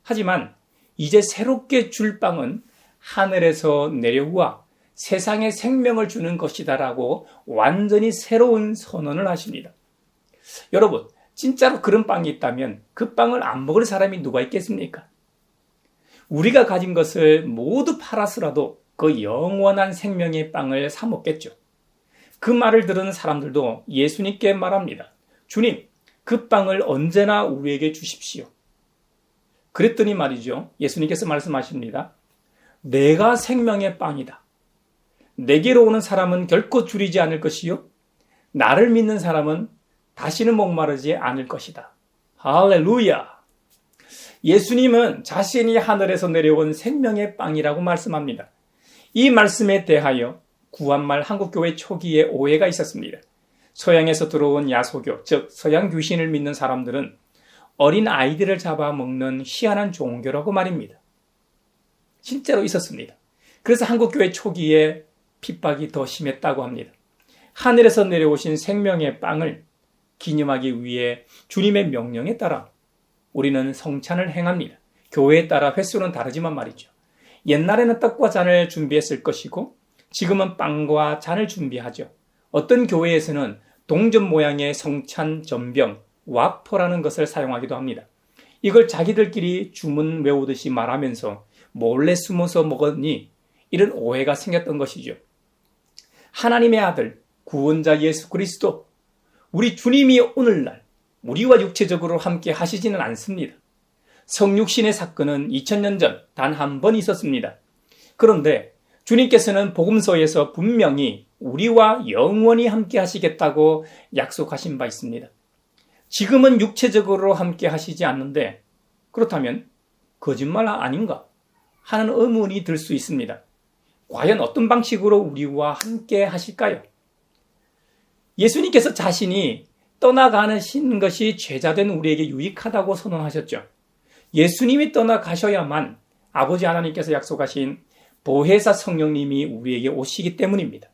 하지만 이제 새롭게 줄 빵은 하늘에서 내려와 세상에 생명을 주는 것이다라고 완전히 새로운 선언을 하십니다. 여러분, 진짜로 그런 빵이 있다면 그 빵을 안 먹을 사람이 누가 있겠습니까? 우리가 가진 것을 모두 팔아서라도 그 영원한 생명의 빵을 사 먹겠죠. 그 말을 들은 사람들도 예수님께 말합니다. 주님, 그 빵을 언제나 우리에게 주십시오. 그랬더니 말이죠. 예수님께서 말씀하십니다. 내가 생명의 빵이다. 내게로 오는 사람은 결코 줄이지 않을 것이요. 나를 믿는 사람은 다시는 목마르지 않을 것이다. 할렐루야! 예수님은 자신이 하늘에서 내려온 생명의 빵이라고 말씀합니다. 이 말씀에 대하여 구한말 한국교회 초기에 오해가 있었습니다. 서양에서 들어온 야소교, 즉 서양 귀신을 믿는 사람들은 어린 아이들을 잡아먹는 희한한 종교라고 말입니다. 실제로 있었습니다. 그래서 한국교회 초기에 핍박이 더 심했다고 합니다. 하늘에서 내려오신 생명의 빵을 기념하기 위해 주님의 명령에 따라 우리는 성찬을 행합니다. 교회에 따라 횟수는 다르지만 말이죠. 옛날에는 떡과 잔을 준비했을 것이고 지금은 빵과 잔을 준비하죠. 어떤 교회에서는 동전 모양의 성찬 전병, 와퍼라는 것을 사용하기도 합니다. 이걸 자기들끼리 주문 외우듯이 말하면서 몰래 숨어서 먹었니? 이런 오해가 생겼던 것이죠. 하나님의 아들, 구원자 예수 그리스도, 우리 주님이 오늘날 우리와 육체적으로 함께 하시지는 않습니다. 성육신의 사건은 2000년 전 단 한 번 있었습니다. 그런데 주님께서는 복음서에서 분명히 우리와 영원히 함께 하시겠다고 약속하신 바 있습니다. 지금은 육체적으로 함께 하시지 않는데 그렇다면 거짓말 아닌가 하는 의문이 들 수 있습니다. 과연 어떤 방식으로 우리와 함께 하실까요? 예수님께서 자신이 떠나가는 것이 제자된 우리에게 유익하다고 선언하셨죠. 예수님이 떠나가셔야만 아버지 하나님께서 약속하신 보혜사 성령님이 우리에게 오시기 때문입니다.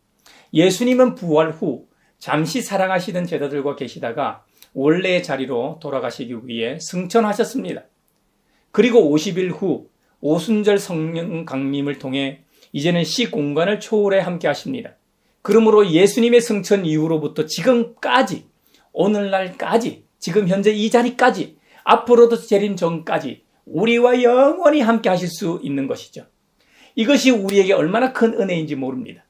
예수님은 부활 후 잠시 사랑하시던 제자들과 계시다가 원래의 자리로 돌아가시기 위해 승천하셨습니다. 그리고 50일 후 오순절 성령 강림을 통해 이제는 시공간을 초월해 함께 하십니다. 그러므로 예수님의 승천 이후로부터 지금까지, 오늘날까지, 지금 현재 이 자리까지, 앞으로도 재림 전까지 우리와 영원히 함께 하실 수 있는 것이죠. 이것이 우리에게 얼마나 큰 은혜인지 모릅니다.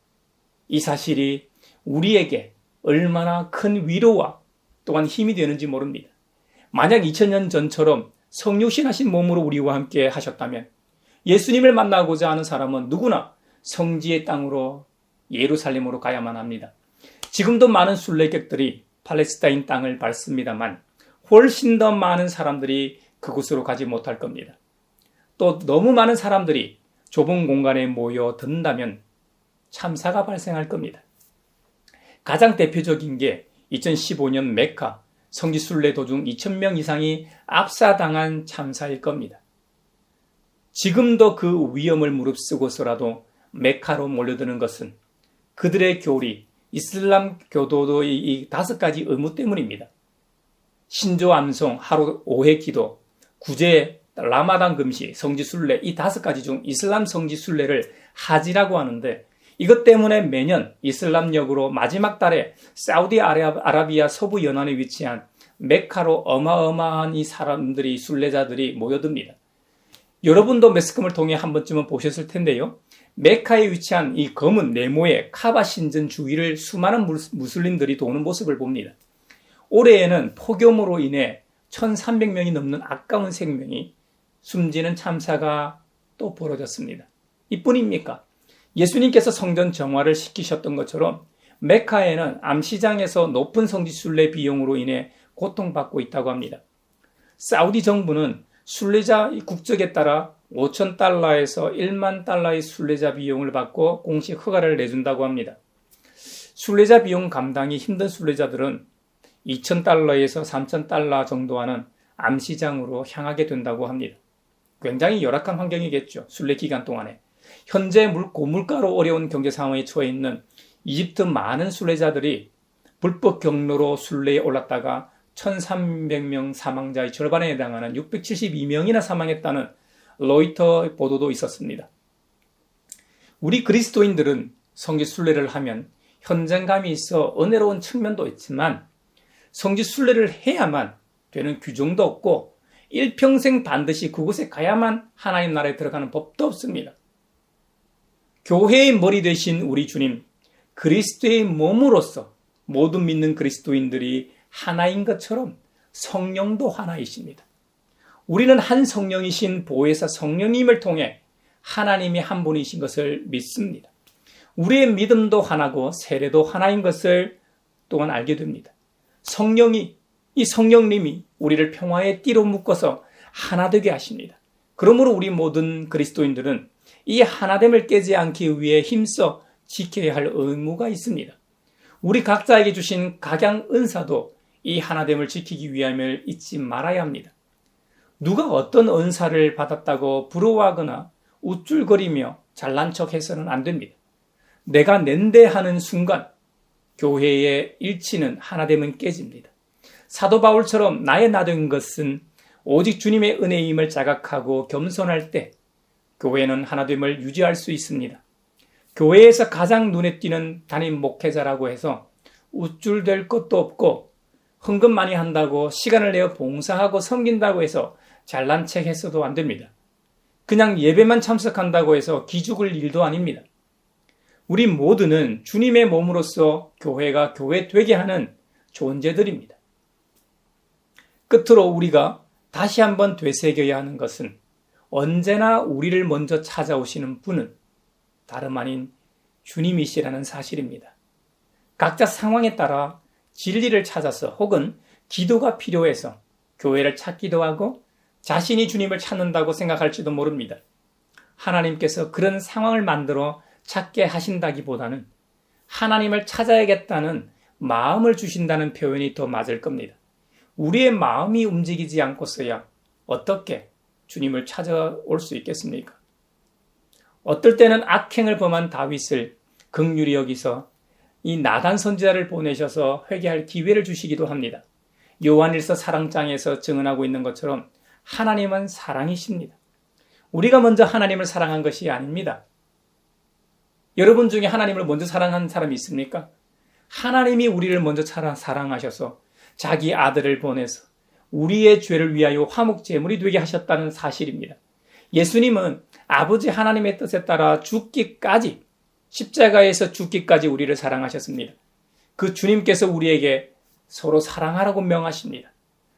이 사실이 우리에게 얼마나 큰 위로와 또한 힘이 되는지 모릅니다. 만약 2000년 전처럼 성육신하신 몸으로 우리와 함께 하셨다면 예수님을 만나고자 하는 사람은 누구나 성지의 땅으로 예루살렘으로 가야만 합니다. 지금도 많은 순례객들이 팔레스타인 땅을 밟습니다만 훨씬 더 많은 사람들이 그곳으로 가지 못할 겁니다. 또 너무 많은 사람들이 좁은 공간에 모여든다면 참사가 발생할 겁니다. 가장 대표적인 게 2015년 메카 성지 순례 도중 2000명 이상이 압사당한 참사일 겁니다. 지금도 그 위험을 무릅쓰고서라도 메카로 몰려드는 것은 그들의 교리, 이슬람 교도의 이 5가지 의무 때문입니다. 신조 암송, 하루 5회 기도, 구제, 라마단 금시, 성지 순례 이 5가지 중 이슬람 성지 순례를 하지라고 하는데 이것 때문에 매년 이슬람력으로 마지막 달에 사우디아라비아 서부 연안에 위치한 메카로 어마어마한 이 사람들이 순례자들이 모여듭니다. 여러분도 매스컴을 통해 한 번쯤은 보셨을 텐데요. 메카에 위치한 이 검은 네모의 카바 신전 주위를 수많은 무슬림들이 도는 모습을 봅니다. 올해에는 폭염으로 인해 1,300명이 넘는 아까운 생명이 숨지는 참사가 또 벌어졌습니다. 이뿐입니까? 예수님께서 성전 정화를 시키셨던 것처럼 메카에는 암시장에서 높은 성지순례 비용으로 인해 고통받고 있다고 합니다. 사우디 정부는 순례자 국적에 따라 5,000달러에서 1만 달러의 순례자 비용을 받고 공식 허가를 내준다고 합니다. 순례자 비용 감당이 힘든 순례자들은 2,000달러에서 3,000달러 정도 하는 암시장으로 향하게 된다고 합니다. 굉장히 열악한 환경이겠죠. 순례 기간 동안에. 현재 고물가로 어려운 경제 상황에 처해 있는 이집트 많은 순례자들이 불법 경로로 순례에 올랐다가 1,300명 사망자의 절반에 해당하는 672명이나 사망했다는 로이터 보도도 있었습니다. 우리 그리스도인들은 성지 순례를 하면 현장감이 있어 은혜로운 측면도 있지만 성지 순례를 해야만 되는 규정도 없고 일평생 반드시 그곳에 가야만 하나님 나라에 들어가는 법도 없습니다. 교회의 머리 되신 우리 주님, 그리스도의 몸으로서 모든 믿는 그리스도인들이 하나인 것처럼 성령도 하나이십니다. 우리는 한 성령이신 보혜사 성령님을 통해 하나님이 한 분이신 것을 믿습니다. 우리의 믿음도 하나고 세례도 하나인 것을 또한 알게 됩니다. 이 성령님이 우리를 평화의 띠로 묶어서 하나 되게 하십니다. 그러므로 우리 모든 그리스도인들은 이 하나됨을 깨지 않기 위해 힘써 지켜야 할 의무가 있습니다. 우리 각자에게 주신 각양 은사도 이 하나됨을 지키기 위함을 잊지 말아야 합니다. 누가 어떤 은사를 받았다고 부러워하거나 우쭐거리며 잘난 척해서는 안 됩니다. 내가 낸데 하는 순간 교회의 일치는 하나됨은 깨집니다. 사도 바울처럼 나의 나된 것은 오직 주님의 은혜임을 자각하고 겸손할 때 교회는 하나됨을 유지할 수 있습니다. 교회에서 가장 눈에 띄는 담임 목회자라고 해서 우쭐댈 것도 없고 헌금 많이 한다고 시간을 내어 봉사하고 섬긴다고 해서 잘난 척 해서도 안 됩니다. 그냥 예배만 참석한다고 해서 기죽을 일도 아닙니다. 우리 모두는 주님의 몸으로서 교회가 교회 되게 하는 존재들입니다. 끝으로 우리가 다시 한번 되새겨야 하는 것은 언제나 우리를 먼저 찾아오시는 분은 다름 아닌 주님이시라는 사실입니다. 각자 상황에 따라 진리를 찾아서 혹은 기도가 필요해서 교회를 찾기도 하고 자신이 주님을 찾는다고 생각할지도 모릅니다. 하나님께서 그런 상황을 만들어 찾게 하신다기보다는 하나님을 찾아야겠다는 마음을 주신다는 표현이 더 맞을 겁니다. 우리의 마음이 움직이지 않고서야 어떻게 주님을 찾아올 수 있겠습니까? 어떨 때는 악행을 범한 다윗을 긍휼히 여기서 이 나단 선지자를 보내셔서 회개할 기회를 주시기도 합니다. 요한일서 사랑장에서 증언하고 있는 것처럼 하나님은 사랑이십니다. 우리가 먼저 하나님을 사랑한 것이 아닙니다. 여러분 중에 하나님을 먼저 사랑한 사람이 있습니까? 하나님이 우리를 먼저 사랑하셔서 자기 아들을 보내서 우리의 죄를 위하여 화목제물이 되게 하셨다는 사실입니다. 예수님은 아버지 하나님의 뜻에 따라 죽기까지, 십자가에서 죽기까지 우리를 사랑하셨습니다. 그 주님께서 우리에게 서로 사랑하라고 명하십니다.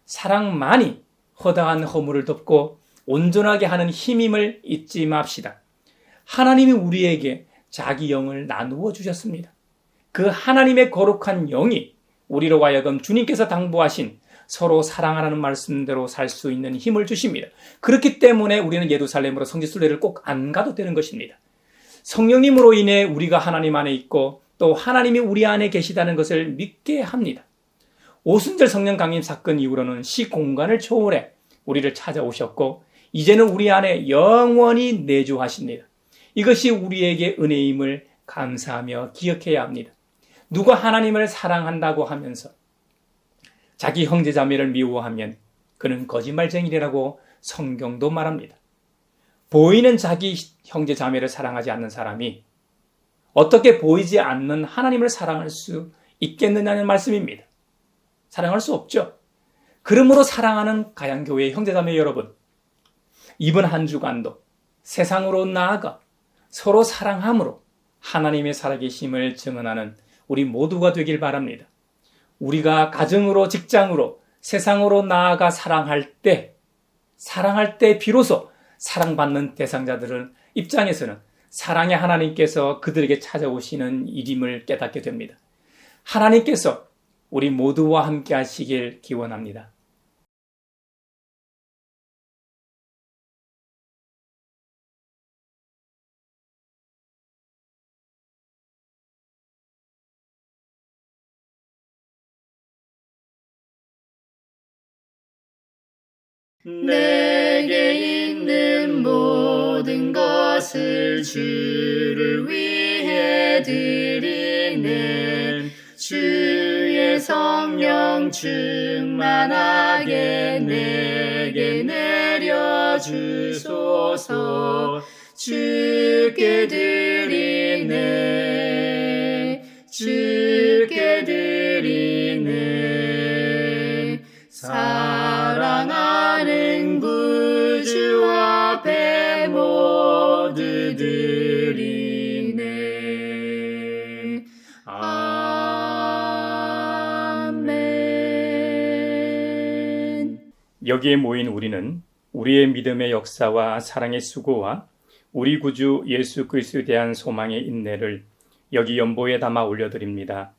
사랑만이 허다한 허물을 덮고 온전하게 하는 힘임을 잊지 맙시다. 하나님이 우리에게 자기 영을 나누어 주셨습니다. 그 하나님의 거룩한 영이 우리로 하여금 주님께서 당부하신 서로 사랑하라는 말씀대로 살 수 있는 힘을 주십니다. 그렇기 때문에 우리는 예루살렘으로 성지순례를 꼭 안 가도 되는 것입니다. 성령님으로 인해 우리가 하나님 안에 있고 또 하나님이 우리 안에 계시다는 것을 믿게 합니다. 오순절 성령 강림 사건 이후로는 시공간을 초월해 우리를 찾아오셨고 이제는 우리 안에 영원히 내주하십니다. 이것이 우리에게 은혜임을 감사하며 기억해야 합니다. 누가 하나님을 사랑한다고 하면서 자기 형제자매를 미워하면 그는 거짓말쟁이라고 성경도 말합니다. 보이는 자기 형제자매를 사랑하지 않는 사람이 어떻게 보이지 않는 하나님을 사랑할 수 있겠느냐는 말씀입니다. 사랑할 수 없죠. 그러므로 사랑하는 가양교회의 형제자매 여러분, 이번 한 주간도 세상으로 나아가 서로 사랑함으로 하나님의 살아계심을 증언하는 우리 모두가 되길 바랍니다. 우리가 가정으로, 직장으로, 세상으로 나아가 사랑할 때 비로소 사랑받는 대상자들은 입장에서는 사랑의 하나님께서 그들에게 찾아오시는 일임을 깨닫게 됩니다. 하나님께서 우리 모두와 함께 하시길 기원합니다. 내게 있는 모든 것을 주를 위해 드리는 주의 성령 충만하게 내게 내려주소서. 주께 드리네 사랑하는 구주 앞에 모두 드리네. 아멘. 여기에 모인 우리는 우리의 믿음의 역사와 사랑의 수고와 우리 구주 예수 그리스도에 대한 소망의 인내를 여기 연보에 담아 올려드립니다.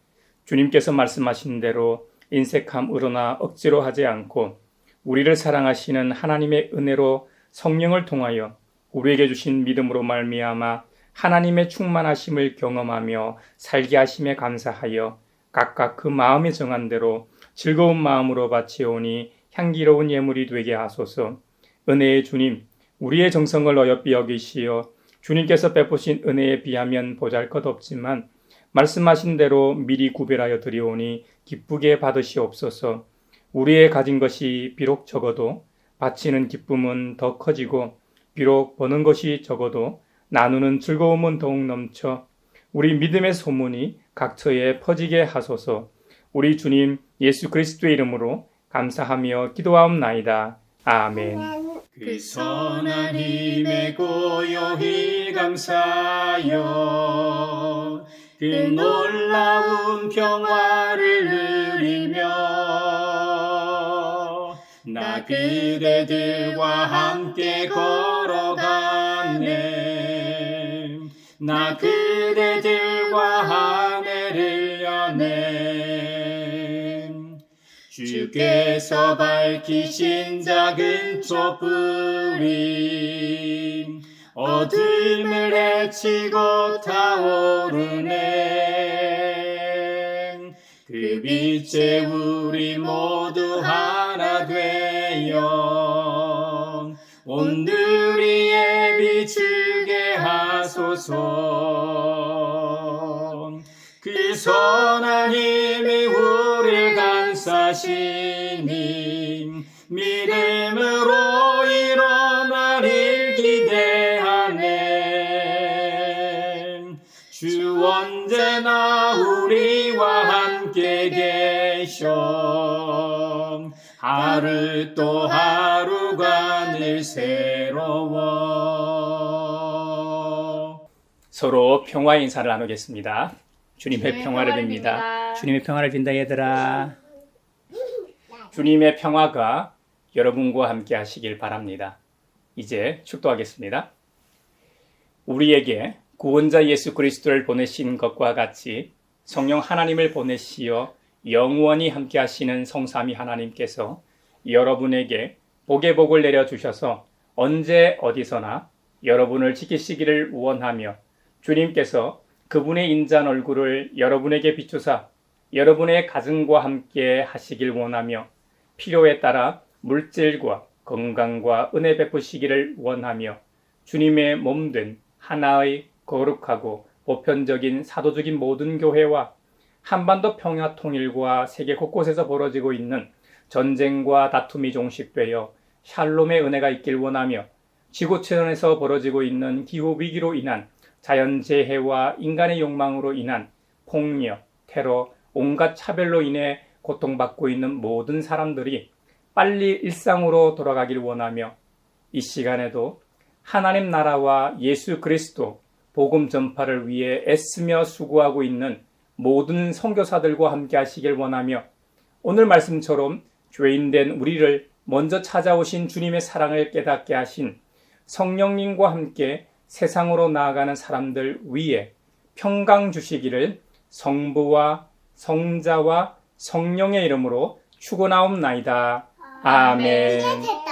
주님께서 말씀하신 대로 인색함으로나 억지로 하지 않고 우리를 사랑하시는 하나님의 은혜로 성령을 통하여 우리에게 주신 믿음으로 말미암아 하나님의 충만하심을 경험하며 살게 하심에 감사하여 각각 그 마음에 정한 대로 즐거운 마음으로 바치오니 향기로운 예물이 되게 하소서. 은혜의 주님, 우리의 정성을 어여삐 여기시어 주님께서 베푸신 은혜에 비하면 보잘것없지만 말씀하신 대로 미리 구별하여 드리오니 기쁘게 받으시옵소서. 우리의 가진 것이 비록 적어도 바치는 기쁨은 더 커지고 비록 버는 것이 적어도 나누는 즐거움은 더욱 넘쳐 우리 믿음의 소문이 각처에 퍼지게 하소서. 우리 주님 예수 그리스도의 이름으로 감사하며 기도하옵나이다. 아멘. 그 선한 힘에 고요히 감사하여 그 놀라운 평화를 누리며 나 그대들과 함께 걸어가네. 나 그대들과 하늘을 여네. 주께서 밝히신 작은 촛불이 어둠을 헤치고 타오르네. 그 빛에 우리 모두 하나 되어 온누리에 비추게 하소서. 그 선한 힘이 우리를 감싸시니 믿음으로 일어나리를 기대하네. 주 언제나 우리와 함께 계셔 하루 또 하루가 늘 새로워. 서로 평화의 인사를 나누겠습니다. 주님의 주님의 평화를 평화를 빕니다. 빕니다. 주님의 평화를 빈다 얘들아. 주님의 평화가 여러분과 함께 하시길 바랍니다. 이제 축도하겠습니다. 우리에게 구원자 예수 그리스도를 보내신 것과 같이 성령 하나님을 보내시어 영원히 함께 하시는 성삼위 하나님께서 여러분에게 복의 복을 내려주셔서 언제 어디서나 여러분을 지키시기를 원하며 주님께서 그분의 인자한 얼굴을 여러분에게 비추사 여러분의 가정과 함께 하시길 원하며 필요에 따라 물질과 건강과 은혜 베푸시기를 원하며 주님의 몸된 하나의 거룩하고 보편적인 사도적인 모든 교회와 한반도 평화 통일과 세계 곳곳에서 벌어지고 있는 전쟁과 다툼이 종식되어 샬롬의 은혜가 있길 원하며 지구촌에서 벌어지고 있는 기후위기로 인한 자연재해와 인간의 욕망으로 인한 폭력, 테러, 온갖 차별로 인해 고통받고 있는 모든 사람들이 빨리 일상으로 돌아가길 원하며 이 시간에도 하나님 나라와 예수 그리스도 복음 전파를 위해 애쓰며 수고하고 있는 모든 선교사들과 함께 하시길 원하며 오늘 말씀처럼 죄인된 우리를 먼저 찾아오신 주님의 사랑을 깨닫게 하신 성령님과 함께 세상으로 나아가는 사람들 위에 평강 주시기를 성부와 성자와 성령의 이름으로 축원하옵나이다. 아멘.